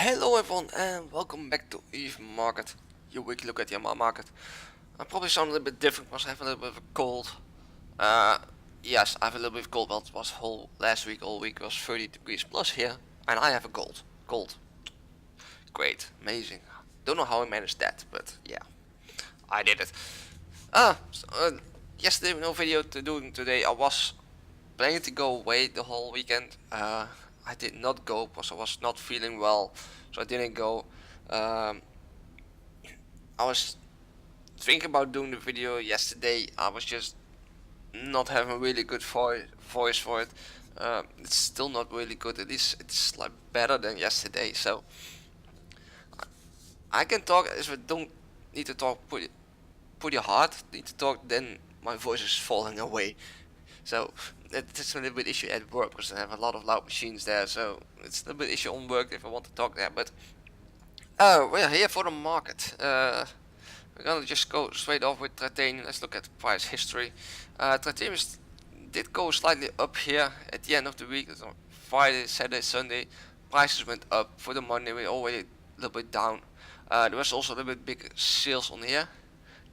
Hello everyone and welcome back to Eve Market, your weekly look at the amarr market. I probably sound a little bit different because I have a little bit of a cold. Yes, I have a little bit of cold, but it was last week, all week was 30 degrees plus here, and I have a cold. Great, amazing. Don't know how I managed that, but yeah, I did it. Yesterday no video to doing today. I was planning to go away the whole weekend. I did not go because I was not feeling well, so I didn't go. I was thinking about doing the video yesterday. I was just not having a really good voice for it. It's still not really good. At least it's like better than yesterday. So I can talk if I don't need to talk pretty hard. Need to talk, then my voice is falling away. So it's a little bit issue at work because I have a lot of loud machines there. So it's a little bit issue on work if I want to talk there. But we're here for the market. We're gonna just go straight off with titanium. Let's look at price history. Titanium did go slightly up here at the end of the week. So Friday, Saturday, Sunday, prices went up. For the Monday, we're already a little bit down. There was also a little bit big sales on here.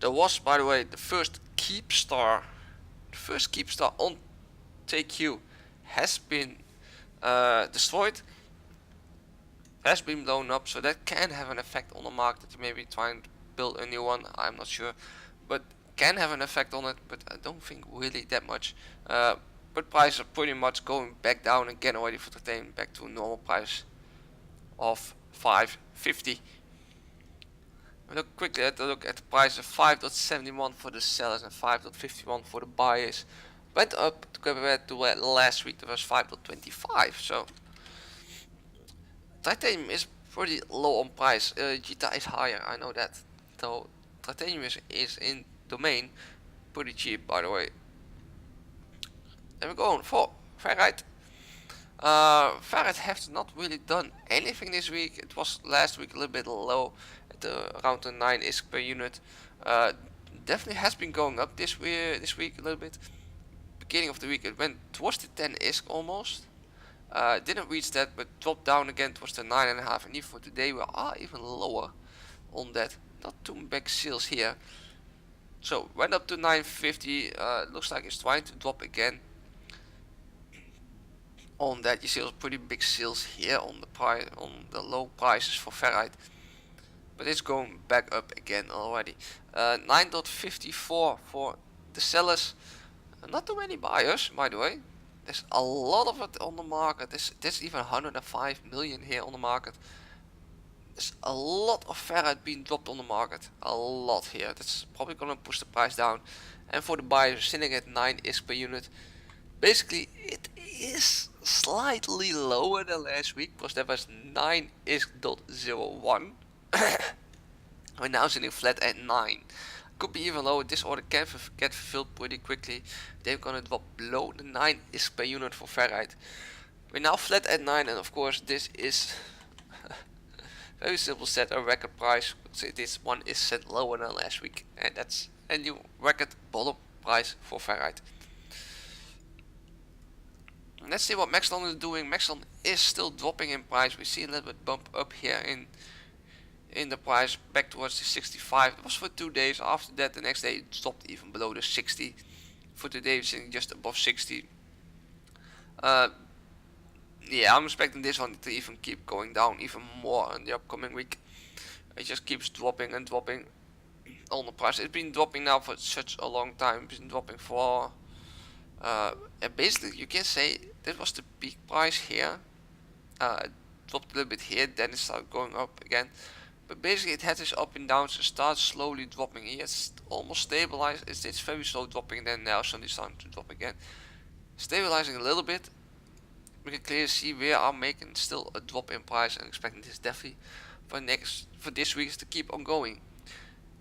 There was, by the way, the first keep star on TQ has been destroyed, has been blown up, so that can have an effect on the market. Maybe trying to build a new one, I'm not sure, but can have an effect on it, but I don't think really that much. But prices are pretty much going back down again already for titanium, back to a normal price of 550. Look quickly at the price of 5.71 for the sellers and 5.51 for the buyers. Went up compared to last week. That was 5.25. So titanium is pretty low on price. Jita is higher, I know that. So titanium is in domain, pretty cheap, by the way. And we're going for ferrite. Ferrite has not really done anything this week. It was last week a little bit low at around the 9 ISK per unit. Definitely has been going up this week a little bit. Beginning of the week it went towards the 10 ISK almost. Didn't reach that, but dropped down again towards the 9.5, and even for today we are even lower on that. Not too big sales here. So went up to 950. Looks like it's trying to drop again. On that you see pretty big sales here on the low prices for ferrite, but it's going back up again already. 9.54 for the sellers. Not too many buyers, by the way. There's a lot of it on the market. There's even 105 million here on the market. There's a lot of ferrite being dropped on the market. A lot here. That's probably gonna push the price down. And for the buyers, sitting at 9 ISK per unit. Basically, it is slightly lower than last week because that was 9 ISK.01. We're now sitting flat at 9. Could be even lower. This order can get fulfilled pretty quickly. They're gonna drop below the 9 ISK per unit for ferrite. We're now flat at 9, and of course this is very simple set a record price. So this one is set lower than last week, and that's a new record bottom price for ferrite. Let's see what Maxlon is doing. Maxlon is still dropping in price. We see a little bit bump up here in the price back towards the 65. It was for 2 days. After that, the next day it dropped even below the 60. For today, we're sitting just above 60. Yeah, I'm expecting this one to even keep going down even more in the upcoming week. It just keeps dropping and dropping on the price. It's been dropping now for such a long time. It's been dropping for and basically you can say that was the peak price here. It dropped a little bit here, then it started going up again. But basically it had this up and down, so it starts slowly dropping here. It's almost stabilized. It's very slow dropping, then now suddenly starting to drop again. Stabilizing a little bit. We can clearly see we are making still a drop in price and expecting this definitely for this week to keep on going.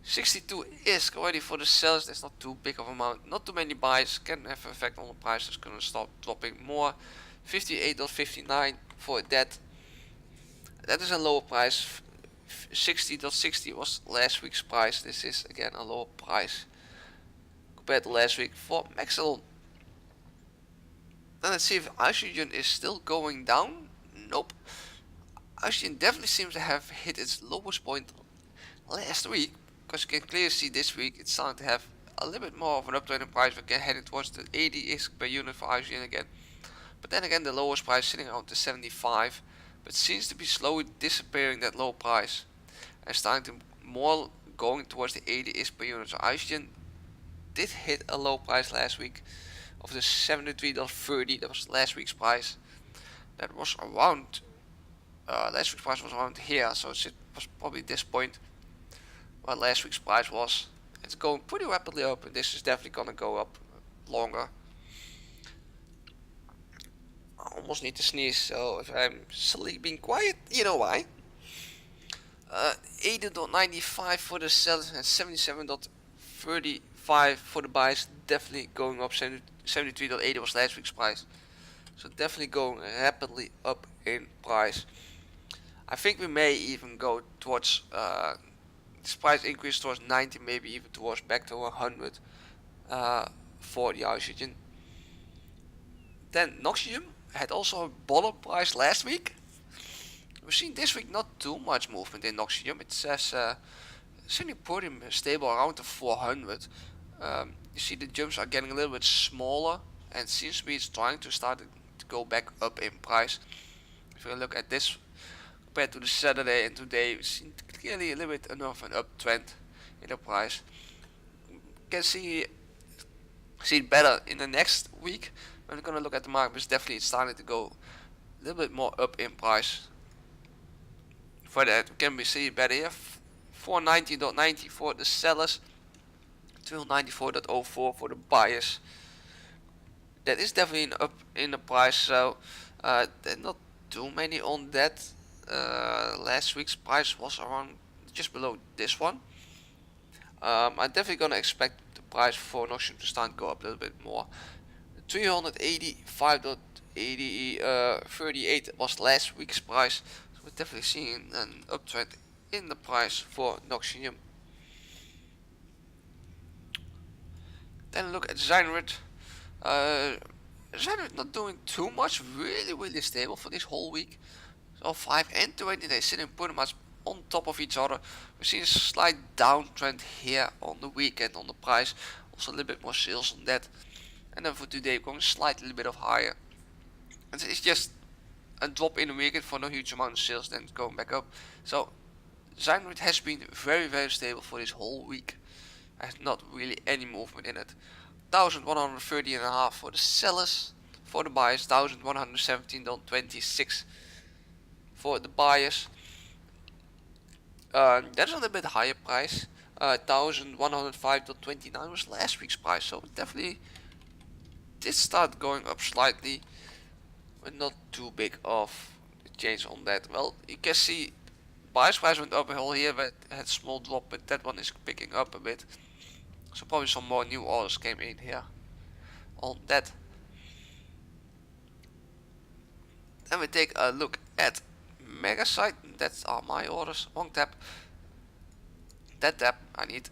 62 ISK already for the sellers. That's not too big of amount. Not too many buys. Can have an effect on the price. It's gonna stop dropping more. 58.59 for that. That is a lower price. 60.60 was last week's price. This is again a lower price compared to last week for Maxlon. Then let's see if oxygen is still going down. Nope. Ocean definitely seems to have hit its lowest point last week, because you can clearly see this week it's starting to have a little bit more of an uptrend in price. We're heading towards the 80 ISK per unit for IGN again. But then again, the lowest price sitting around the 75, but seems to be slowly disappearing that low price and starting to more going towards the 80 ISK per unit. So IGN did hit a low price last week of the $73.30. That was last week's price. That was around last week's price was around here, so it was probably this point where last week's price was. It's going pretty rapidly up, and this is definitely gonna go up longer. I almost need to sneeze, so if I'm suddenly being quiet, you know why. 80.95 for the sellers and 77.35 for the buys. Definitely going up. 73.80 was last week's price, so definitely going rapidly up in price. I think we may even go towards this price increase towards 90, maybe even towards back to 100 for the oxygen. Then Noxium had also a bottom price last week. We've seen this week not too much movement in Noxium. It says certainly pretty stable around the 400. You see the jumps are getting a little bit smaller, and seems to be it's trying to start to go back up in price. If you look at this compared to the Saturday and today, we've seen clearly a little bit enough an uptrend in the price. You can see it better in the next week. When we're gonna look at the market, it's definitely starting to go a little bit more up in price. For that, we can see it better here. 490.90 for the sellers, 294.04 for the buyers. That is definitely an up in the price, so there's not too many on that. Last week's price was around just below this one. I'm definitely gonna expect the price for Noxium to start to go up a little bit more. 385.38 was last week's price, so we're definitely seeing an uptrend in the price for Noxium. Then look at Zynerid. Zynerid not doing too much, really stable for this whole week. So 5 and 20 days sitting pretty much on top of each other. We're seeing a slight downtrend here on the weekend on the price, also a little bit more sales on that. And then for today, going slightly a bit of higher. And it's just a drop in the weekend for no huge amount of sales, then going back up. So Zynerid has been very stable for this whole week. There's not really any movement in it. 1,130.5 for the sellers. For the buyers, 1,117.26 for the buyers. That's a little bit higher price. 1,105.29 was last week's price, so definitely did start going up slightly, but not too big of a change on that. Well, you can see buyer's price went up a whole here, but had a small drop, but that one is picking up a bit. So probably some more new orders came in here on that. Then we take a look at Megasite. That's all my orders. Wrong tab. That tab I need.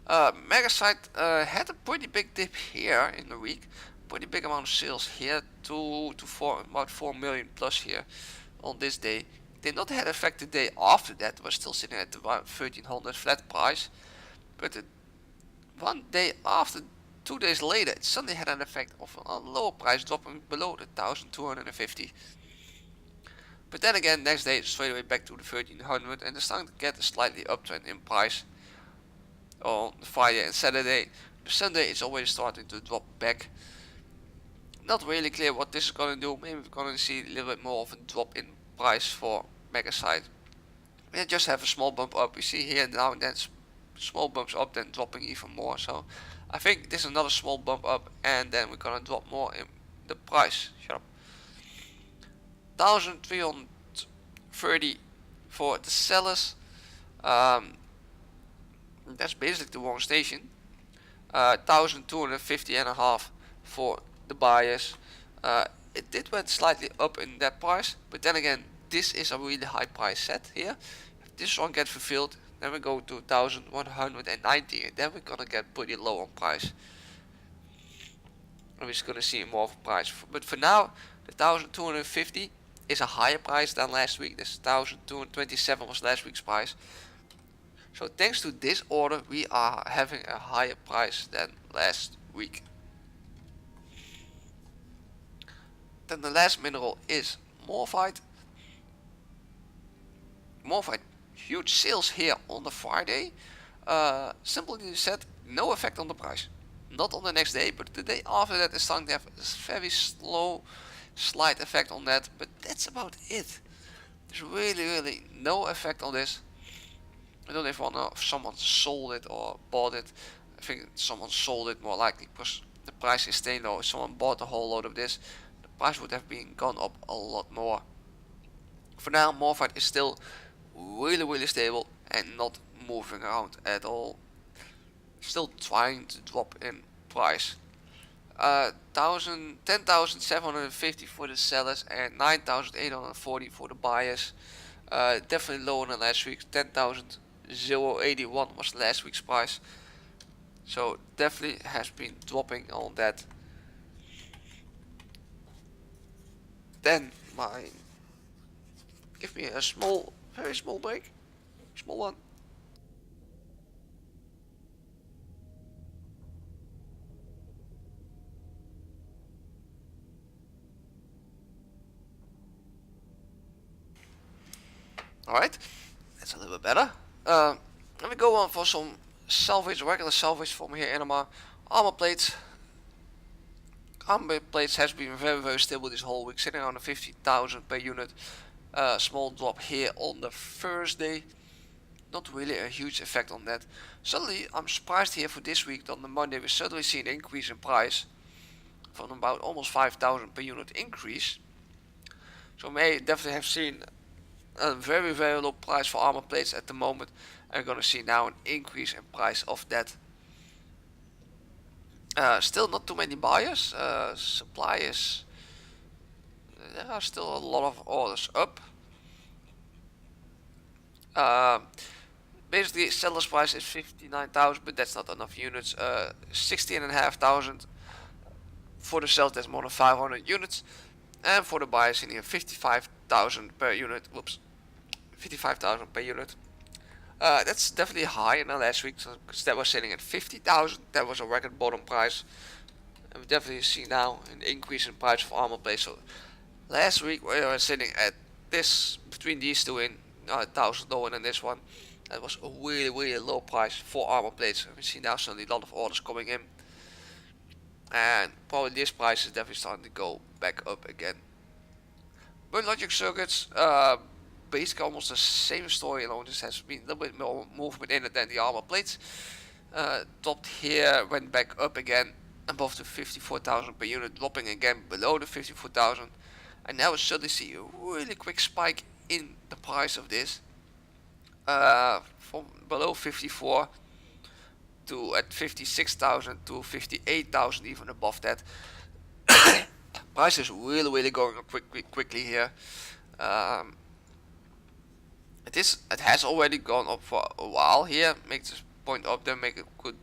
Megasite had a pretty big dip here in the week. Pretty big amount of sales here, about 4 million plus here on this day. Did not have effect the day after that. Was still sitting at about 1,300 flat price, but one day after, 2 days later, it suddenly had an effect of a lower price, dropping below the 1,250. But then again, next day straight away back to the 1,300, and it's starting to get a slightly uptrend in price on Friday and Saturday. The Sunday is always starting to drop back. Not really clear what this is gonna do. Maybe we're gonna see a little bit more of a drop in price for Megasite. We just have a small bump up. We see here now and then small bumps up, then dropping even more. So I think this is another small bump up, and then we're gonna drop more in the price. Shut up. 1,330 for the sellers. That's basically the wrong station. 1,250.5 for the buyers. It did went slightly up in that price, but then again, this is a really high price set here. If this one gets fulfilled, then we go to 1,190, and then we're gonna get pretty low on price. And we're just gonna see more of a price. But for now, the 1,250 is a higher price than last week. This 1227 was last week's price. So thanks to this order, we are having a higher price than last week. Then the last mineral is morphite. Morphite, huge sales here on the Friday. Simply said, no effect on the price. Not on the next day, but the day after that is starting to have a very slow, slight effect on that. But that's about it. There's really no effect on this. I don't even know if someone sold it or bought it. I think someone sold it more likely because the price is staying low. If someone bought a whole load of this, the price would have been gone up a lot more. For now, morphite is still really stable and not moving around at all. Still trying to drop in price. 10,750 for the sellers and 9,840 for the buyers. Definitely lower than last week. 10,081 was last week's price. So definitely has been dropping on that. Then give me a very small break. Small one. Alright, that's a little bit better. Let me go on for some salvage, regular salvage from here in amarr. Armor plates. Armor plates has been very stable this whole week, sitting around the 50,000 per unit. Small drop here on the Thursday. Not really a huge effect on that. Suddenly, I'm surprised here for this week. On the Monday, we suddenly see an increase in price from about almost 5,000 per unit increase. So may definitely have seen a very low price for armor plates at the moment. And we're gonna see now an increase in price of that. Still not too many buyers. Supply is, there are still a lot of orders up. Basically, seller's price is 59,000, but that's not enough units. 16,500 for the sales. That's more than 500 units, and for the buyers in here, 55,000 per unit. Whoops, 55,000 per unit. That's definitely higher than last week, because that was sitting at 50,000. That was a record bottom price, and we definitely see now an increase in price for armor plates. So last week we were sitting at this, between these two, in 1,000 lower than this one. That was a really low price for armor plates. We see now suddenly a lot of orders coming in, and probably this price is definitely starting to go back up again. But logic circuits, basically almost the same story, alone this has been a little bit more movement in it than the armor plates. Dropped here, went back up again above the 54,000 per unit, dropping again below the 54,000, and now we suddenly see a really quick spike in the price of this, from below 54 to at 56,000 to 58,000, even above that. Price is really going up quickly here. It has already gone up for a while here. Make this point up, then make a good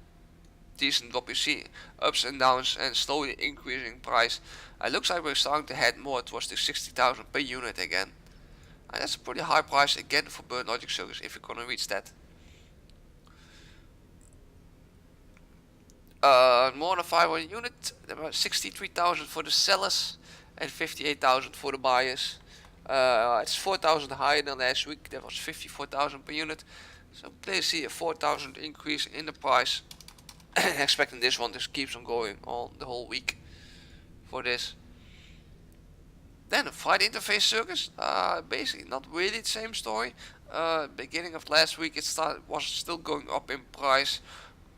decent drop. You see ups and downs and slowly increasing price. It looks like we're starting to head more towards the 60,000 per unit again. And that's a pretty high price again for burn logic circuits if you're gonna reach that. More than 500 unit, about 63,000 for the sellers and 58,000 for the buyers. It's 4,000 higher than last week. That was 54,000 per unit. So please see a 4,000 increase in the price. Expecting this one just keeps on going on the whole week for this. Then Friday interface circuits, basically not really the same story. Beginning of last week it was still going up in price,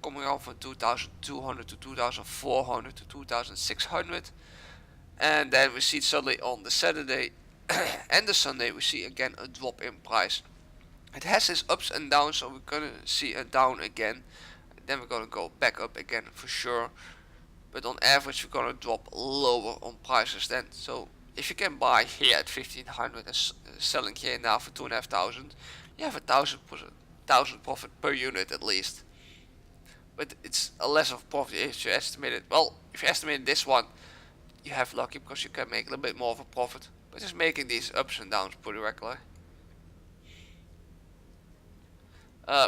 coming around from 2,200 to 2,400 to 2,600, and then we see suddenly on the Saturday and the Sunday we see again a drop in price. It has its ups and downs, so we're gonna see a down again, then we're gonna go back up again for sure, but on average we're gonna drop lower on prices then. So if you can buy here at 1,500 and selling here now for 2,500, you have 1,000 profit per unit at least. But it's a less of profit if you estimate it. Well, if you estimate this one, you have lucky because you can make a little bit more of a profit. We're just making these ups and downs pretty regular.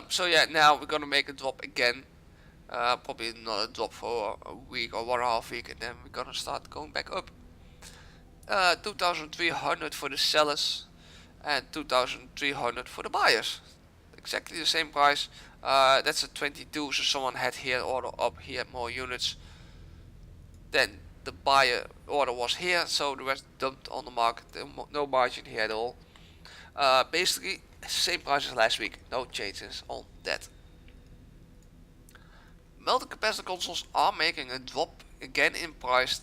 So yeah, now we're gonna make a drop again. Probably not a drop for a week or 1.5 weeks, and then we're gonna start going back up. 2,300 for the sellers and 2,300 for the buyers. Exactly the same price. That's a 22, so someone had here order up, he had more units. Then the buyer order was here, so the rest dumped on the market. No margin here at all. Basically, same price as last week, no changes on that. Multi-capacitor consoles are making a drop again in price.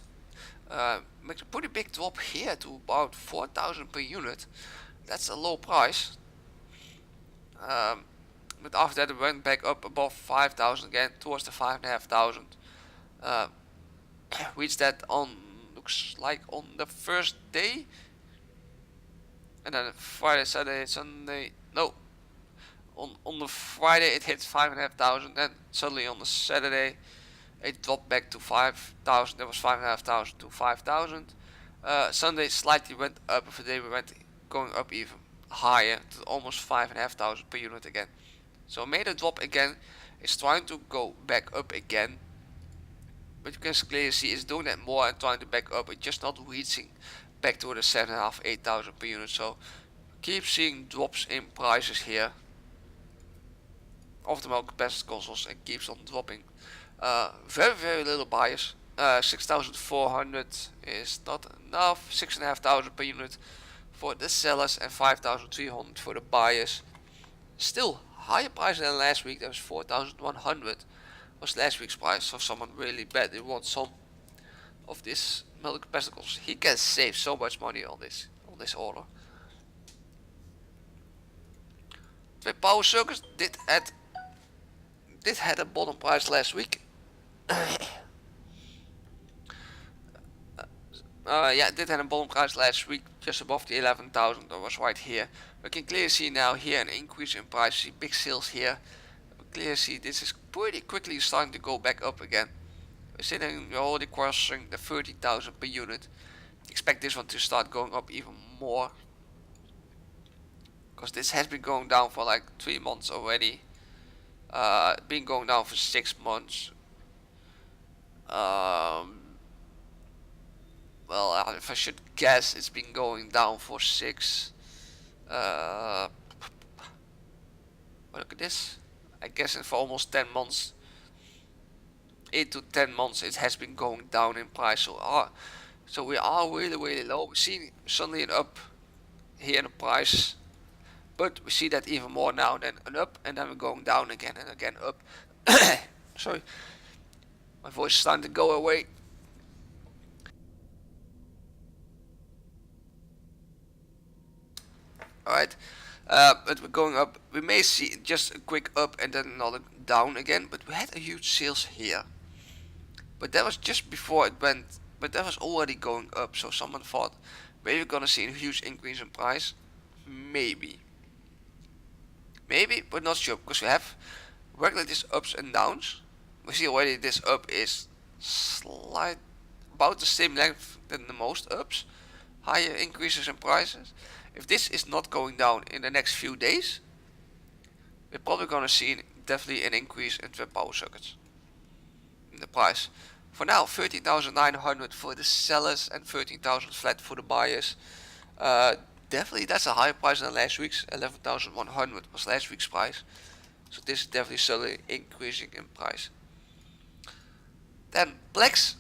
Makes a pretty big drop here to about 4,000 per unit. That's a low price. But after that it went back up above 5,000 again, towards the 5,500. Reached that on, looks like on the first day. And then Friday, Saturday, Sunday, no. On the Friday it hit 5,500, then suddenly on the Saturday it dropped back to 5,000. That was 5,500 to 5,000. Sunday slightly went up. For the day we went going up even higher to almost 5,500 per unit again. So it made a drop again. It's trying to go back up again, but you can clearly see it's doing that more and trying to back up. It's just not reaching back to the 7,500, 8,000 per unit. So keep seeing drops in prices here of the multi-capacitor consoles and keeps on dropping. Very little buyers. 6,400 is not enough. 6,500 per unit for the sellers and 5,300 for the buyers. Still higher price than last week. That was 4,100 was last week's price. So someone really badly wants some of this multi-capacitor consoles. He can save so much money on this order. Twin power circuits did had a bottom price last week. Yeah, it did have a bottom price last week, just above the 11,000. That was right here. We can clearly see now here an increase in price. See big sales here. We clearly see this is pretty quickly starting to go back up again. We're already crossing the 30,000 per unit. Expect this one to start going up even more, because this has been going down for like 3 months already. Been going down for 6 months. Well, if I should guess, it's been going down for 6. Look at this. I guess for almost 10 months. 8 to 10 months it has been going down in price. So we are really low. We're seeing suddenly an up here in the price. But we see that even more now, than an up, and then we're going down again and again up. Sorry, my voice is starting to go away. Alright, but we're going up. We may see just a quick up and then another down again, but we had a huge sales here. But that was just before it went, but that was already going up, so someone thought maybe we're gonna see a huge increase in price. Maybe, but not sure, because we have regular these ups and downs. We see already this up is about the same length than the most ups. Higher increases in prices. If this is not going down in the next few days, we're probably gonna see definitely an increase in twin power circuits in the price. For now, 13,900 for the sellers and 13,000 flat for the buyers. Definitely that's a higher price than last week's. 11,100 was last week's price. So this is definitely slowly increasing in price. Then Plex.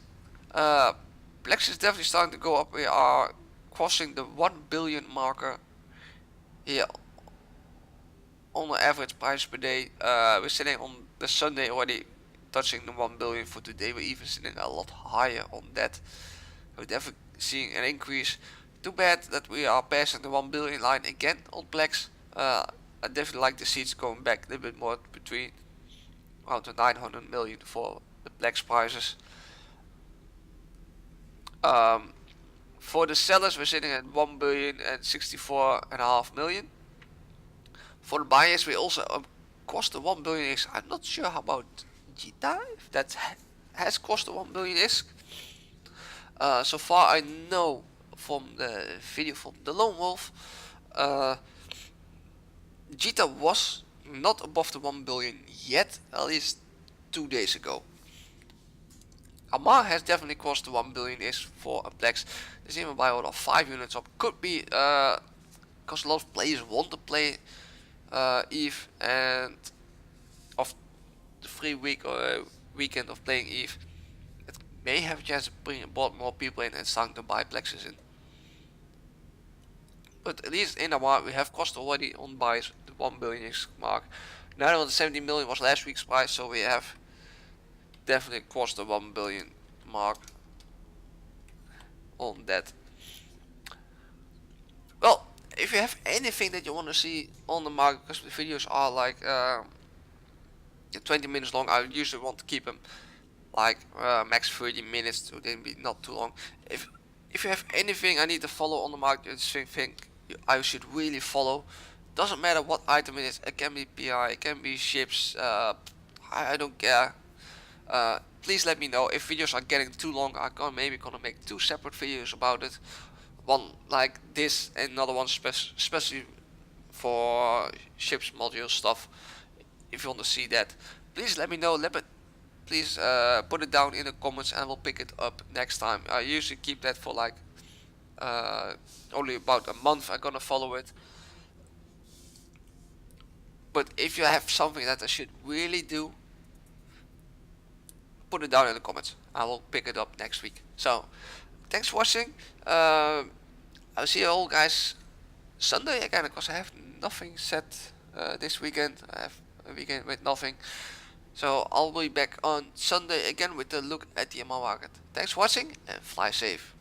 Plex is definitely starting to go up. We are crossing the 1 billion marker here on the average price per day. We're sitting on the Sunday already touching the 1 billion for today. We're even sitting a lot higher on that. We're definitely seeing an increase. Too bad that we are passing the 1 billion line again on Plex. I definitely like to see it going back a little bit more, between around the 900 million for the Plex prices. For the sellers, we're sitting at 1 billion and 64.5 million. For the buyers, we also crossed the 1 billion ISK. I'm not sure how about Gita, if that has crossed the 1 billion ISK. So far I know from the video from the Lone Wolf, Jita was not above the 1 billion yet, at least 2 days ago. Amarr has definitely crossed the 1 billion ish for a Plex. There's even buy order of 5 units up. Could be because a lot of players want to play Eve, and of the free weekend of playing Eve, it may have a chance to bring more people in and starting to buy Plexes in. But at least in Amarr we have crossed already on buys the 1 billion mark. 970 million was last week's price, so we have definitely crossed the 1 billion mark on that. Well, if you have anything that you want to see on the market, because the videos are like 20 minutes long, I usually want to keep them like max 30 minutes, so they be not too long. If you have anything I need to follow on the market, you think I should really follow, doesn't matter what item it is. It can be PI, it can be ships, I don't care. Please let me know. If videos are getting too long, I'm maybe gonna make 2 separate videos about it. One like this and another one especially for ships module stuff. If you want to see that, please let me know. Please put it down in the comments and we'll pick it up next time. I usually keep that for like only about a month. I'm gonna follow it. But if you have something that I should really do, put it down in the comments. I will pick it up next week. So thanks for watching. I'll see you all guys Sunday again, because I have nothing set this weekend. I have a weekend with nothing. So I'll be back on Sunday again with a look at the amarr market. Thanks for watching and fly safe.